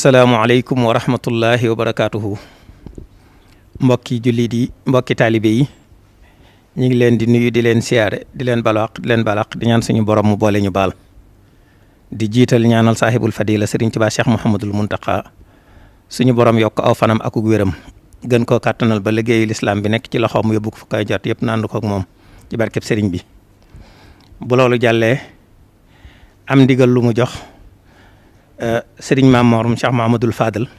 asalaamualeykum wa rahmatullahi wa barakaatuhu. Mbokki jullit yi mbokki taalibe yi ñu ngi leen di nuyu di leen siyaare di leen balaq di ñaan suñu borom mu boole ñu baal di jiital ñaanal saahibul fadila Serigne Touba Cheikh Mouhamadul Mountakha suñu borom yokk aw fanam akuk wéram gën koo kàttanal ba liggéeyu lislaam bi nekk ci loxoom mu yóbbu ko fu koy jot yëpp naandu ko ak moom ci barkeb Serigne bi. bu loolu jàllee am ndigal lu mu jox Serigne Mamor Cheikh Mahamadul Fadal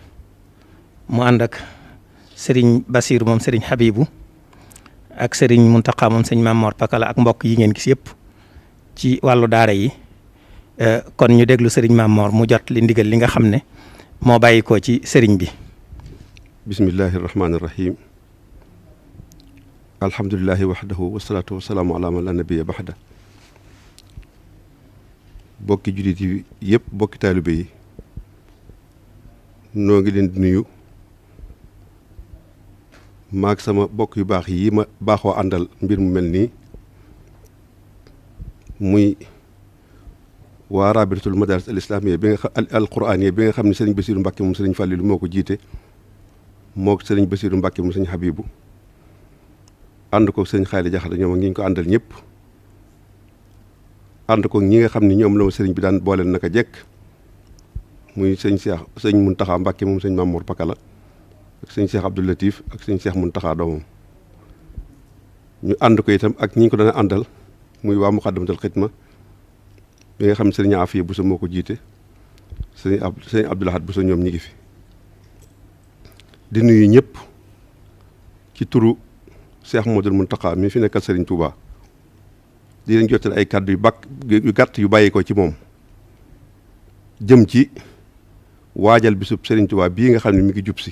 mu ànd ak Serigne Bassirou moom Serigne Habibou ak Serigne Mountakha moom Serigne Mamor Pakala ak mbokk yi ngeen gis yëpp ci wàllu daara yi kon ñu déglu Serigne Mamor mu jot li ndigal li nga xam ne moo bàyyi ko ci Serigne bi. bismillahi rahmaani rahim alhamdulillahi wahdahu wasalaatu wasalaamu ala man la nabiyya baxda. bokki jullit yi yëpp bokki taalibe yi noo ngi leen di nuyu maag sama bokk yu baax yi ma baaxoo àndal mbir mu mel nii muy waa rabitatul madaris al islamiyya bi nga xam al quraaniyya bi nga xam ne sëriñ Bassirou Mbacke moom sëriñ Fallilou moo ko jiite moo sëriñ Bassirou Mbacke moom sëriñ Habibou ànd ko sëriñ Xaali Jaxate ñoom ak ñi ñu ko àndal ñëpp ànd ko ñi nga xam ne ñoom la ma sëriñ bi daan booleel naka jekk muy sëñ Mountakha Mbacke moom sëñ Mamour Pakala ak sëñ Cheikh Abdou Latif ak sëñ Cheikh Mountakha doomam ñu ànd ko itam ak ñi ko daan àndal muy waa Muqaddamatul Xidma bi nga xam ne sëriñ Afiya Bousso moo ko jiite sëñ Abdou Lahad Bousso ñoom ñi ngi fi di nuyu ñëpp ci turu Cheikh Modou Mountakha mi fi nekkal sëriñ Touba. di leen jottali ay kàddu yu gàtt yu bàyyi ko ci moom jëm ci waajal bisub Serigne Touba bii nga xam ne mi ngi jub si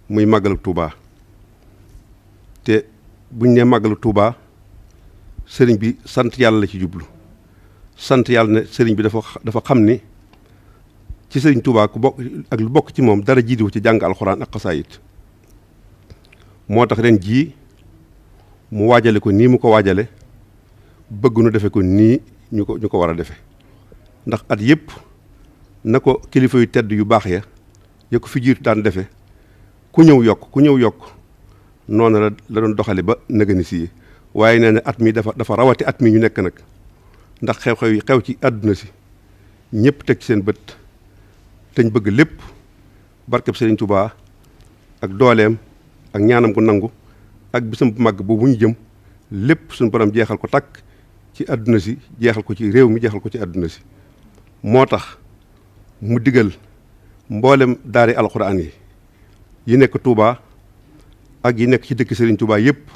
muy màggalu Touba te buñ ne màggalu Touba Serigne bi sant yàlla la ci jublu sant yàlla ne Serigne bi dafa xam ni ci Serigne Touba ku bokk ak lu bokk ci moom dara jiitu ci jàng alxuraan ak xasaayit moo tax ren jii mu waajale ko nii mu ko waajale bëgg nu defe ko nii ñu ko war a defe ndax at yëpp na ko kilifa yu tedd yu baax ya ko fi jiitu daan defe ku ñëw yokk noonu la doon doxale ba nëgëni si waaye nee na at mi dafa rawati at mi ñu nekk nag ndax xew-xew yi xew ci àdduna si ñëpp teg ci seen bët teñ bëgg lépp barkeb Serigne Touba ak dooleem ak ñaanam ko nangu ak bisam bu màgg boobu ñu jëm lépp suñu borom jeexal ko takk ci àdduna si jeexal ko ci réew mi jeexal ko ci àdduna si moo tax mu digal mboolem daari alxuraan yi nekk Touba ak yi nekk ci dëkk Serigne Touba yëpp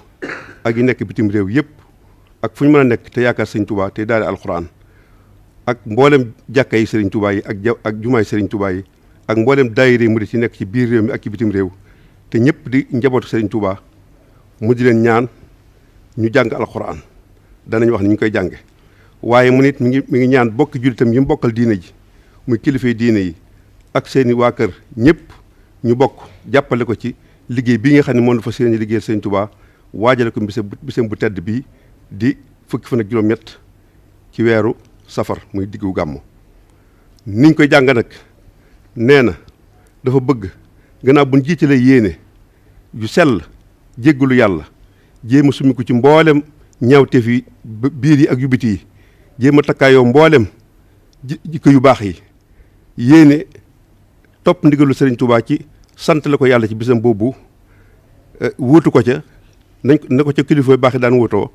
ak yi nekk bitim réew yëpp ak fu ñu mën a nekk te yaakaar Serigne Touba te daari alxuraan ak mboolem jàkka yi Serigne Touba yi ak jumaay Serigne Touba yi ak mboolem daayira murid yi nekk ci biir réew mi ak ci bitim réew te ñëpp di njabootu Serigne Touba mu di leen ñaan ñu jàng alxuraan danañ wax ni ñu koy jànge waaye mu nit mi ngi ñaan bokki jullitam yi mu bokkal diine ji muy kilifay diine yi ak seeni waa kër ñëpp ñu bokk jàppale ko ci liggéey bii nga xam ne moom dafa seeni liggéeyal Sëñ Touba waajale ko bisam bu tedd bii di fukki fan ak juróom-ñett ci weeru safar muy diggu gàmmu niñ koy jàng nag nee na dafa bëgg gannaaw buñ jiitalee yéene yu sell jéggalu yàlla jéem a summi ko ci mboolem ñaawteef yi biir yi ak yu biti yi jéem a takkaayoo mboolem jikko yu baax yi yéene topp ndigalu Serigne Touba ci sant la ko yàlla ci bisam boobu wuutu ko ca na ko ca kilifa yu baax yi daan wuutoo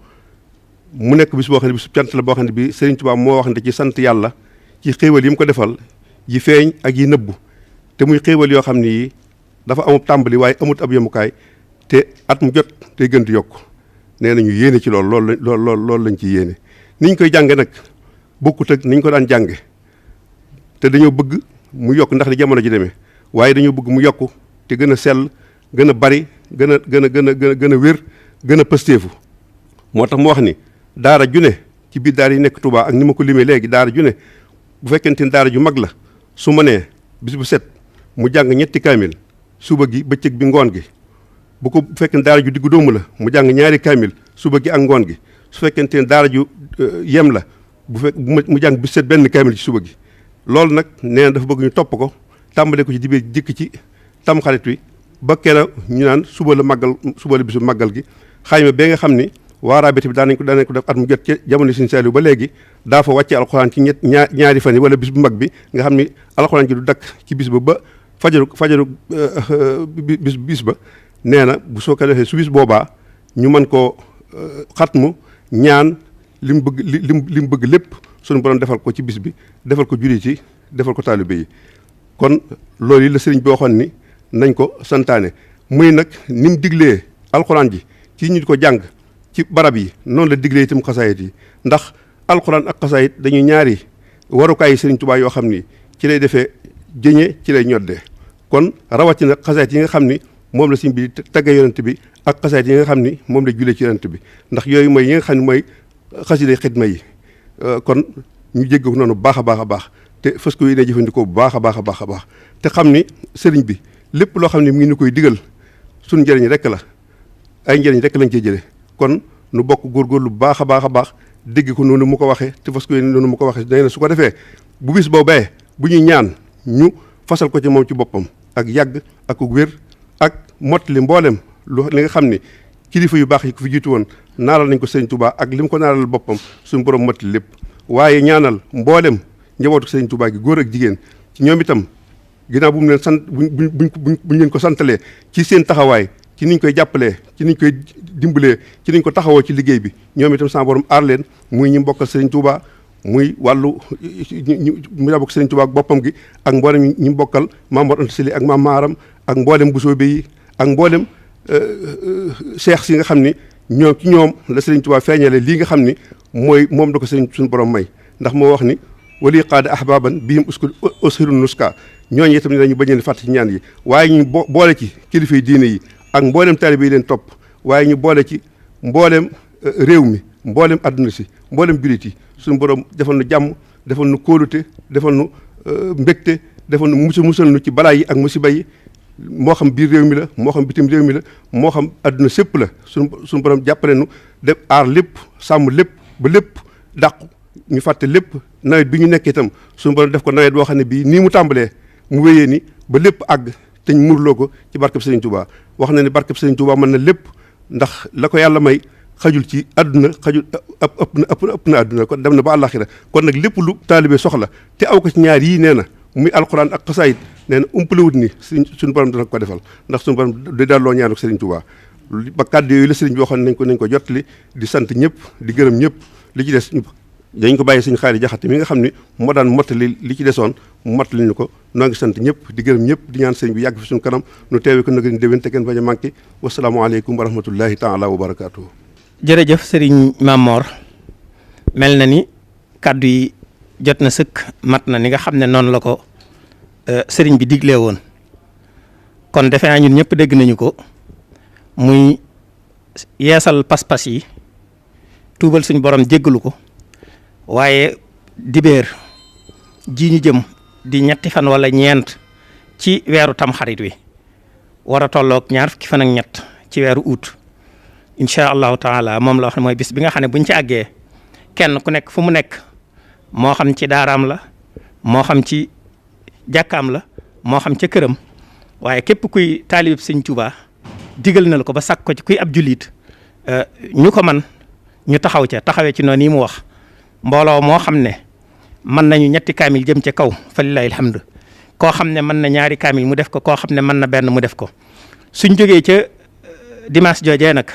mu nekk bis boo xam ne bis cant la boo xam ne bi Serigne Touba moo wax ne ci sant yàlla ci xéewal yi mu ko defal yi feeñ ak yi nëbbu te muy xéewal yoo xam ne yi dafa amub tàmbali waaye amut ab yemukaay te at mu jot tey gën di yokk nee nañu yéene ci loolu lañ ci yéene niñ koy jànge nag bokkut ak niñ ko daan jànge te dañoo bëgg mu yokk ndax ni jamono ji demee waaye dañoo bëgg mu yokk te gën a sell gën a bari gën a wér gën a pësteefu moo tax mu wax ni daara ju ne ci biir daara yi nekk Touba ak ni ma ko limee léegi daara ju ne bu fekkente ni daara ju mag la su ma nee bis bu set mu jàng ñetti kaamil suba gi bëccëg bi ngoon gi bu fekkee daara ju diggu doomu la mu jàng ñaari kaamil suba gi ak ngoon gi su fekkente ne daara ju yem la mu jàng bu set benn kaamil ci suba gi loolu nag nee na dafa bëgg ñu topp ko tàmbale ko ci dibéer jëkk ci tamxarit wi ba keroog ñu naan suba la bisu màggal gi xayma bee nga xam ni waaraabete bi daan nañ ko def at mu jot ci jamono Sëriñ Saaliw ba léegi daa fa wàcce alxuraan ci ñaari fan yi wala bis bu mag bi nga xam ni alxuraan ji du dakk ci bis ba fajaru bis ba nee na bu soo ko defee su bis boobaa ñu mën koo xatmu ñaan li mu bëgg lépp suñu borom defal ko ci bis bi defal ko jullit yi defal ko taalibe yi kon loolu yi la sëriñ bi waxoon ni nañ ko santaane muy nag ni mu diglee alxuraan ji ci ñu ko jàng ci barab yi noonu la diglee itam xasaayit yi ndax alxuraan ak xasaayit dañuy ñaari warukaay yi sëriñ Tuubaa yoo xam ni ci lay defee jëñee ci lay ñoddee kon rawatina xasaayit yi nga xam ni moom la sëriñ bi tagge yonent bi ak xasaayit yi nga xam ni moom la julee ci yonent bi ndax yooyu mooy yi nga xam ne mooy xasida xidma yi kon ñu jégg ko noonu baax a baax te fas ko yéene jëfandikoo bu baax a baax te xam ni sëriñ bi lépp loo xam ne mu ngi ñu koy digal suñu njëriñ rek la ay njëriñ rek lañ cey jëlee kon nu bokk góorgóorlu bu baax a baax dégg ko noonu mu ko waxee te fas ko yéene noonu mu ko waxee nee na su ko defee bu bis boobee bu ñuy ñaan ñu fasal ko ci moom ci boppam ak yàgg ak wér ak mottali mboolem li nga xam ni kilifa yu baax yi ko fi jiitu woon naaral nañ ko sëriñ Touba ak li mu ko naaral boppam suñu borom mottali lépp waaye ñaanal mboolem njabootu sëriñ Touba gi góor ak jigéen ci ñoom itam ginnaaw bu mu leen sant buñ leen ko santalee ci seen taxawaay ci niñ koy jàppalee ci niñ koy dimbalee ci niñ ko taxawoo ci liggéey bi ñoom itam sama borom aar leen muy ñi mbokkal sëriñ Touba muy wàllu mu daa bokk sëriñ Touba ak boppam gi ak mboolem ñi mbokkal Maam Mor Anta Sali ak Maam Maaram ak mboolem Busoobe yi ak mboolem cheikh si nga xam ni ñoom ci ñoom la sëriñ Touba feeñale lii nga xam ni mooy moom da ko sëriñ suñu borom may ndax moo wax ni wali qaada ahbaban bihim ushiru nuska ñooñu itam ne dañu bañ leen fàtte ci ñaan yi waaye ñu boole ci kilifa yi diine yi ak mboolem taalibe yi leen topp waaye ñu boole ci mboolem réew mi mboolem adduna si mboolem jullit yi suñu borom defal nu jàmm defal nu kóolute defal nu mbégte defal nu musal nu ci balaa yi ak musiba yi moo xam biir réew mi la moo xam bitim réew mi la moo xam adduna sépp la suñu borom jàppale nu def aar lépp sàmm lépp ba lépp dàqu ñu fàtte lépp nawet bi ñu nekk itam suñu borom def ko nawet boo xam ne bii nii mu tàmbalee mu wéyee ni ba lépp àgg te ñu murloo ko ci barkeb Sëriñ Touba wax na ne barkeb Sëriñ Touba mën na lépp ndax la ko yàlla may xajul ci àdduna xajul ëpp na àdduna kon dem na ba àllaaxira kon nag lépp lu taalibe soxla te aw ko ci ñaar yii nee na muy alxuraan ak xasaayit nee na umpalewut ni suñu borom dana ko defal ndax suñu borom day dalloo ñaanu Sëriñ Touba ba kàddu yooyu la sëriñ bi waxoon nañ ko jottali di sant ñëpp di gërëm ñëpp li ci des dañ ko bàyyi suñu xaari jaxate mi nga xam ne moo daan mottali li ci desoon mu mottali ñu ko noo ngi sant ñëpp di gërëm ñëpp di ñaan sëriñ bi yàgg fi suñu kanam nu teewee ko nag ñu déwén te kenn bañ a manqué wasalaamaaleykum wa rahmatullahi taala wa barakaatuhu. jërëjëf sëriñ Mamor mel na ni kàddu yi jot na sëkk mat na ni nga xam ne noonu la ko sëriñ bi diglee woon kon defe naa ñun ñëpp dégg nañu ko muy yeesal pas-pas yi tuubal suñu borom jéggalu ko waaye dibéer ji ñu jëm di ñetti fan wala ñeent ci weeru tamxarit wi war a tolloog ñaar fukki fan ak ñett ci weeru août incha allahu taala moom la wax ne mooy bis bi nga xam ne buñ ci àggee kenn ku nekk fu mu nekk moo xam ci daaraam la moo xam ci jàkkaam la moo xam ca këram waaye képp kuy taalib Sëñ Tuubaa digal na la ko ba sàkk ko ci kuy ab jullit ñu ko man ñu taxawee ci noonu yi mu wax mbooloo moo xam ne mën nañu ñetti kaamil jëm ca kaw fa lillahi alhamdu koo xam ne mën na ñaari kaamil mu def ko koo xam ne mën na benn mu def ko suñ jógee ca dimanche joojee nag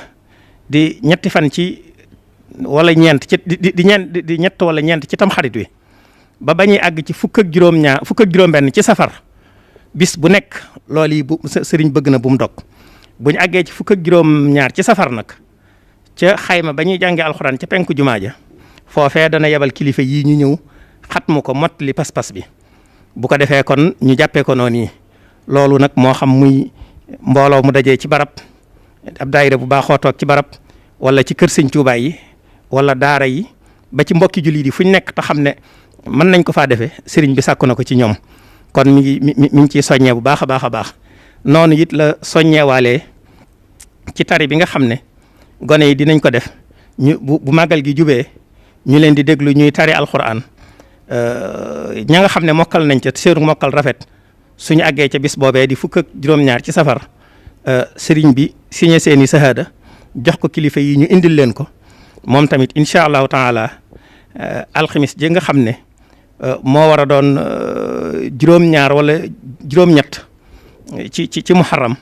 di ñetti fan ci wala ñeent ci di ñett wala ñeent ci tamxarit wi ba bañuy àgg ci fukk ak juróom-benn ci safar bis bu nekk loolu yi bu sëriñ bëgg na bu mu dog bu ñu àggee ci fukk ak juróom-ñaar ci safar nag ca xayma ba ñuy jàngee alxuraan ca penku jumaa ja foofee dana yebal kilifa yii ñu ñëw xatmu ko mott li pas-pas bi bu ko defee kon ñu jàppee ko noonu yi loolu nag moo xam muy mbooloo mu dajee ci barab ab daayira bu baaxoo toog ci barab wala ci kër Sëñ Tuubaa yi wala daara yi ba ci mbokki jullit yi fu ñu nekk te xam ne mën nañ ko faa defee sëriñ bi sàkku na ko ci ñoom kon mi ngi ciy soññee bu baax a baax noonu it la soññeewaalee ci tari bi nga xam ne gone yi dinañ ko def ñu bu màggal gi jubee ñu leen di déglu ñuy tari alxuraan ña nga xam ne mokkal nañ ca seenu mokkal rafet suñu àggee ca bis boobee di fukk ak juróom-ñaar ci safar sëriñ bi signé seeni sahaada jox ko kilifa yi ñu indil leen ko moom tamit incha allahu taala alxamis ji nga xam ne moo war a doon juróom-ñaar wala juróom-ñett ci muharram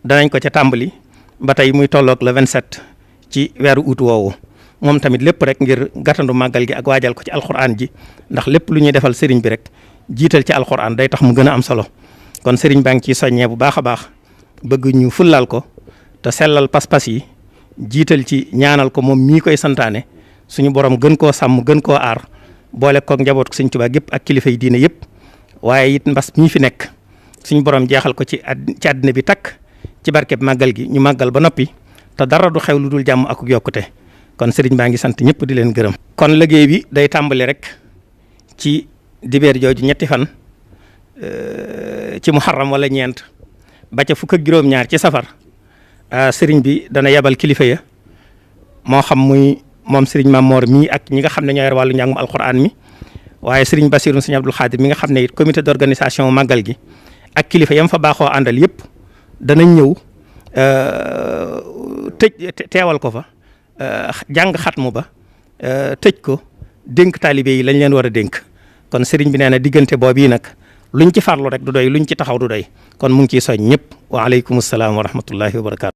danañ ko ca tàmbali ba tey muy tolloog le 27 ci weeru août woowu moom tamit lépp rek ngir gàttandu màggal gi ak waajal ko ci alxuraan ji ndax lépp lu ñuy defal sëriñ bi rek jiital ci alxuraan day tax mu gën a am solo kon sëriñ baa ngi ciy soññee bu baax a baax bëgg ñu fullal ko te sellal pas-pas yi jiital ci ñaanal ko moom mii koy santaane suñu borom gën koo sàmm gën koo aar boole koog njaboot ko Sëriñ Tuubaa gépp ak kilifa yi diine yëpp waaye it mbas mii fi nekk suñu borom jeexal ko ci àddina bi takk ci barkeb màggal gi ñu màggal ba noppi te dara du xew lu dul jàmm ak yokkute kon sëriñ baa ngi sant ñëpp di leen gërëm. kon liggéey bi day tàmbali rek ci dibeer jooju ñetti fan ci muharram wala ñeent ba ca fukk ak juróom-ñaar ci safar sëriñ bi dana yebal kilifa ya moo xam muy moom sëriñ Mamor mii ak ñi nga xam ne ñoo yor wàllu njàngum alquran mi waaye sëriñ Basiru sëriñ Abdul Xaadir mi nga xam ne it comité d'organisation màggal gi ak kilifa yam fa baaxoo àndal yëpp danañ ñëw teewal ko fa jàng xatmu ba tëj ko dénk taalibe yi lañ leen war a dénk kon sëriñ bi nee na diggante boobu yi nag luñ ci farlu rek du doy luñ ci taxaw du doy kon mu ngi ciy soñ ñëpp wa aleykum salaam wa rahmatullahi wa barakaatu.